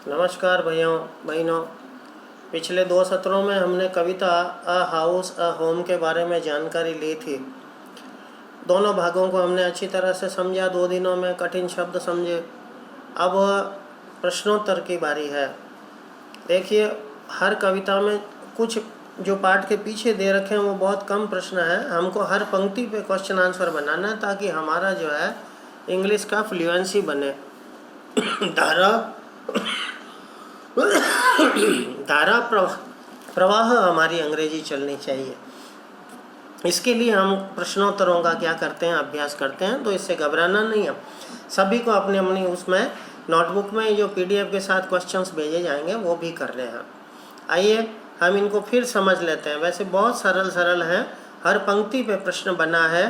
नमस्कार भैया बहनों। पिछले 2 सत्रों में हमने कविता अ हाउस अ होम के बारे में जानकारी ली थी। दोनों भागों को हमने अच्छी तरह से समझा। 2 दिनों में कठिन शब्द समझे। अब प्रश्नोत्तर की बारी है। देखिए, हर कविता में कुछ जो पाठ के पीछे दे रखे हैं वो बहुत कम प्रश्न है। हमको हर पंक्ति पे क्वेश्चन आंसर बनाना है ताकि हमारा जो है इंग्लिश का फ्लुएंसी बने। धारा धारा प्रवाह हमारी अंग्रेजी चलनी चाहिए। इसके लिए हम प्रश्नोत्तरों का क्या करते हैं, अभ्यास करते हैं। तो इससे घबराना नहीं है। सभी को अपनी अपनी उसमें नोटबुक में जो PDF के साथ क्वेश्चंस भेजे जाएंगे वो भी कर रहे हैं। आइए हम इनको फिर समझ लेते हैं। वैसे बहुत सरल हैं। हर पंक्ति पे प्रश्न बना है।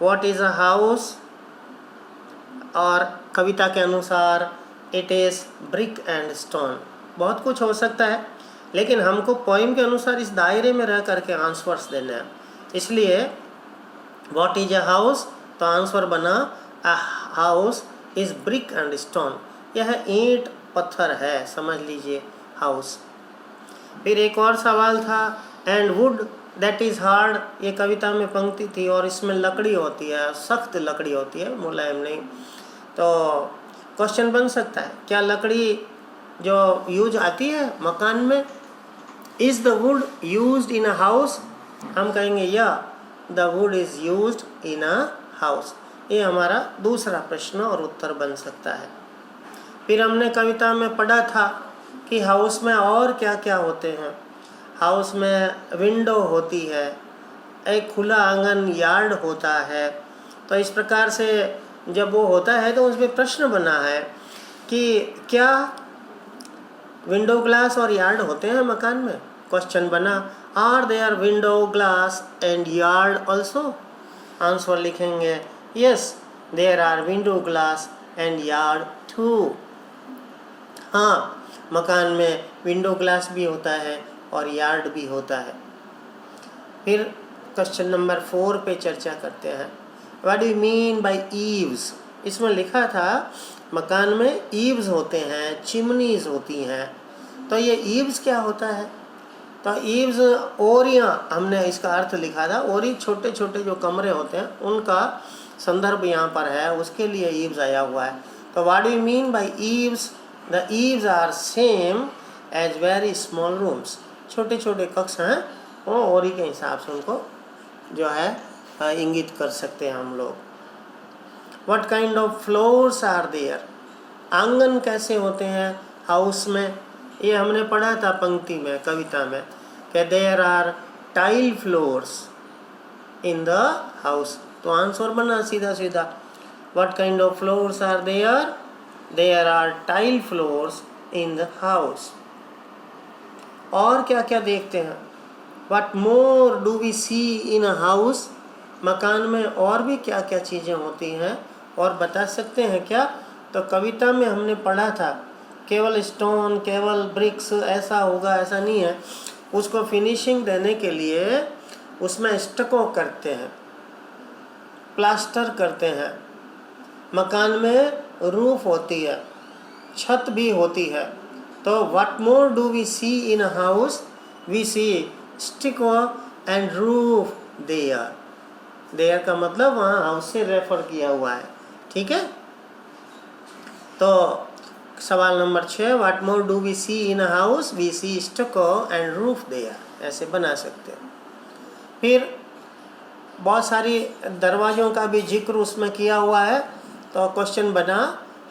व्हाट इज़ अ हाउस, और कविता के अनुसार it is brick and stone. बहुत कुछ हो सकता है, लेकिन हमको पोइम के अनुसार इस दायरे में रह करके आंसर्स देने हैं। इसलिए व्हाट इज अ हाउस, तो आंसर बना a house is brick and stone. यह ईंट पत्थर है, समझ लीजिए हाउस। फिर एक और सवाल था, and would that is hard. ये कविता में पंक्ति थी और इसमें लकड़ी होती है, सख्त लकड़ी होती है, मुलायम नहीं। तो क्वेश्चन बन सकता है, क्या लकड़ी जो यूज आती है मकान में, is the wood used in a house. हम कहेंगे या the wood is used in a house. ये हमारा दूसरा प्रश्न और उत्तर बन सकता है। फिर हमने कविता में पढ़ा था कि हाउस में और क्या क्या होते हैं। हाउस में विंडो होती है, एक खुला आंगन यार्ड होता है। तो इस प्रकार से जब वो होता है तो उसमें प्रश्न बना है कि क्या विंडो ग्लास और यार्ड होते हैं मकान में। क्वेश्चन बना, are there window glass and yard also. Answer लिखेंगे, yes there are window glass and yard too. हाँ, मकान में विंडो ग्लास भी होता है और यार्ड भी होता है। फिर क्वेश्चन नंबर 4 पे चर्चा करते हैं। What do you mean by eaves. इसमें लिखा था मकान में ईव्स होते हैं, चिमनीज होती हैं। तो ये ईव्स क्या होता है, तो ईव्स ओरियाँ, हमने इसका अर्थ लिखा था। ओरी छोटे छोटे जो कमरे होते हैं उनका संदर्भ यहाँ पर है, उसके लिए ईव्स आया हुआ है। तो what do you mean by eaves, the eaves are same as very small rooms. छोटे छोटे कक्ष हैं, वो ओरी के हिसाब से उनको जो है इंगित कर सकते हैं हम लोग। What kind of floors are there? आंगन कैसे होते हैं हाउस में, ये हमने पढ़ा था पंक्ति में, कविता में, कि there are tile floors in the house। तो आंसर बना सीधा सीधा, What kind of floors are there? There are tile floors in the house। और क्या क्या देखते हैं, What more do we see in a house? मकान में और भी क्या क्या चीज़ें होती हैं और बता सकते हैं क्या। तो कविता में हमने पढ़ा था केवल स्टोन, केवल ब्रिक्स ऐसा होगा, ऐसा नहीं है। उसको फिनिशिंग देने के लिए उसमें स्टको करते हैं, प्लास्टर करते हैं। मकान में रूफ होती है, छत भी होती है। तो what more do we see in a house, we see stucco and roof there. There का मतलब वहाँ हाउस से रेफर किया हुआ है, ठीक है। तो सवाल नंबर 6, what more do we see in a house, we see stucco and roof there, ऐसे बना सकते हैं। फिर बहुत सारी दरवाज़ों का भी जिक्र उसमें किया हुआ है। तो क्वेश्चन बना,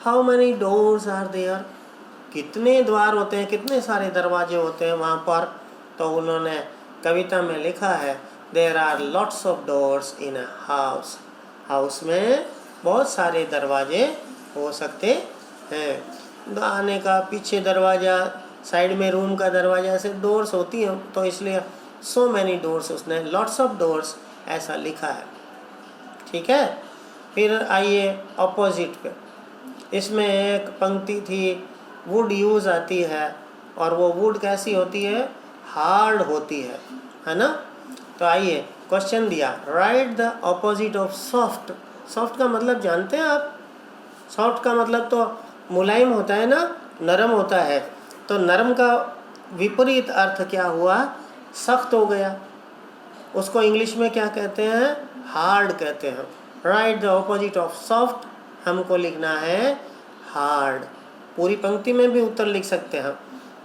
how many doors are there. कितने द्वार होते हैं, कितने सारे दरवाजे होते हैं वहाँ पर। तो उन्होंने कविता में लिखा है, there are lots of doors in a house. House में बहुत सारे दरवाजे हो सकते हैं। आने का पीछे दरवाज़ा, साइड में रूम का दरवाज़ा, ऐसे डोर्स होती हैं। तो इसलिए सो मैनी डोर्स, उसने लॉट्स ऑफ डोर्स ऐसा लिखा है, ठीक है। फिर आइए अपोजिट पे। इसमें एक पंक्ति थी, वुड यूज आती है, और वो वुड कैसी होती है, हार्ड होती है ना। तो आइए क्वेश्चन दिया, right the opposite of soft. Soft का मतलब जानते हैं आप, सॉफ्ट का मतलब तो मुलायम होता है ना, नरम होता है, तो नरम का विपरीत अर्थ क्या हुआ? सख्त हो गया। उसको इंग्लिश में क्या कहते हैं? हार्ड कहते हैं। Right the opposite of soft, हमको लिखना है हार्ड। पूरी पंक्ति में भी उत्तर लिख सकते हैं,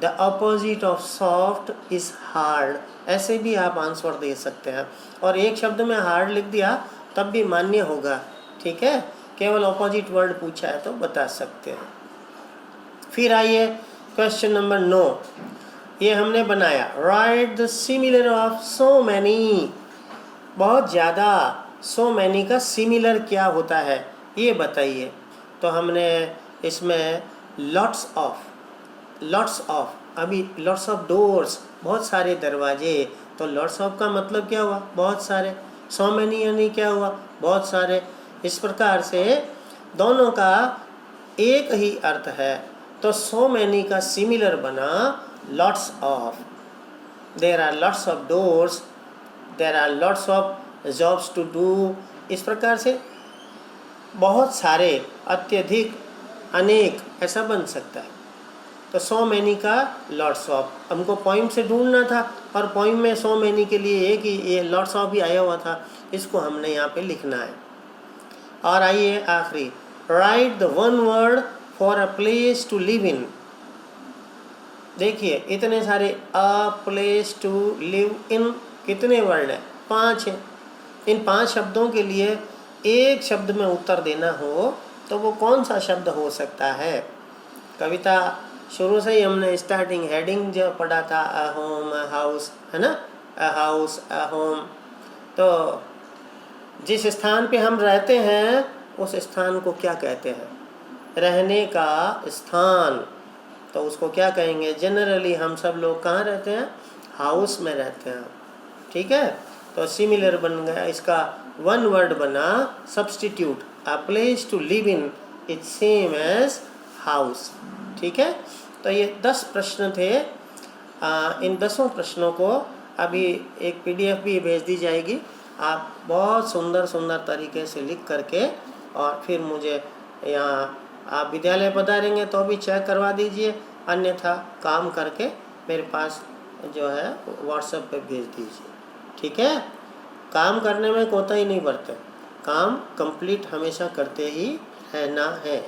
the opposite of soft is hard, ऐसे भी आप आंसर दे सकते हैं। और एक शब्द में हार्ड लिख दिया तब भी मान्य होगा, ठीक है। केवल ऑपोजिट वर्ड पूछा है तो बता सकते हैं। फिर आइए क्वेश्चन नंबर 9, ये हमने बनाया, right the similar of so many. बहुत ज़्यादा, सो मैनी का सिमिलर क्या होता है ये बताइए। तो हमने इसमें लॉट्स ऑफ, अभी लॉट्स ऑफ डोर्स, बहुत सारे दरवाजे, तो लॉट्स ऑफ का मतलब क्या हुआ? बहुत सारे। सो मैनी यानी क्या हुआ? बहुत सारे। इस प्रकार से दोनों का एक ही अर्थ है, तो सो मैनी का सिमिलर बना lots of. There are lots of doors, there are lots of jobs to do. इस प्रकार से बहुत सारे, अत्यधिक, अनेक, ऐसा बन सकता है। तो सो मैनी का लॉट्स ऑफ, हमको पॉइंट से ढूंढना था और पॉइंट में सो मैनी के लिए एक ही ये लॉट्स ऑफ भी आया हुआ था, इसको हमने यहाँ पे लिखना है। और आइए आखिरी, write the one word for a place to live in. देखिए इतने सारे, a place to live in, कितने वर्ड हैं? 5 हैं। इन 5 शब्दों के लिए एक शब्द में उत्तर देना हो तो वो कौन सा शब्द हो सकता है? कविता शुरू से ही हमने स्टार्टिंग हेडिंग जो पढ़ा था, अ होम, अ हाउस, है ना, अ हाउस, अ होम। तो जिस स्थान पे हम रहते हैं उस स्थान को क्या कहते हैं? रहने का स्थान, तो उसको क्या कहेंगे? जनरली हम सब लोग कहाँ रहते हैं? हाउस में रहते हैं, ठीक है। तो सिमिलर बन गया, इसका वन वर्ड बना substitute, a place to live in is same as house, ठीक है। तो ये 10 प्रश्न थे। इन 10 प्रश्नों को अभी एक PDF भी भेज दी जाएगी, आप बहुत सुंदर सुंदर तरीके से लिख करके, और फिर मुझे यहाँ आप विद्यालय पधारेंगे तो भी चेक करवा दीजिए, अन्यथा काम करके मेरे पास जो है WhatsApp पे भेज दीजिए, ठीक है। काम करने में कोताही नहीं बरते, काम कंप्लीट हमेशा करते ही रहना है।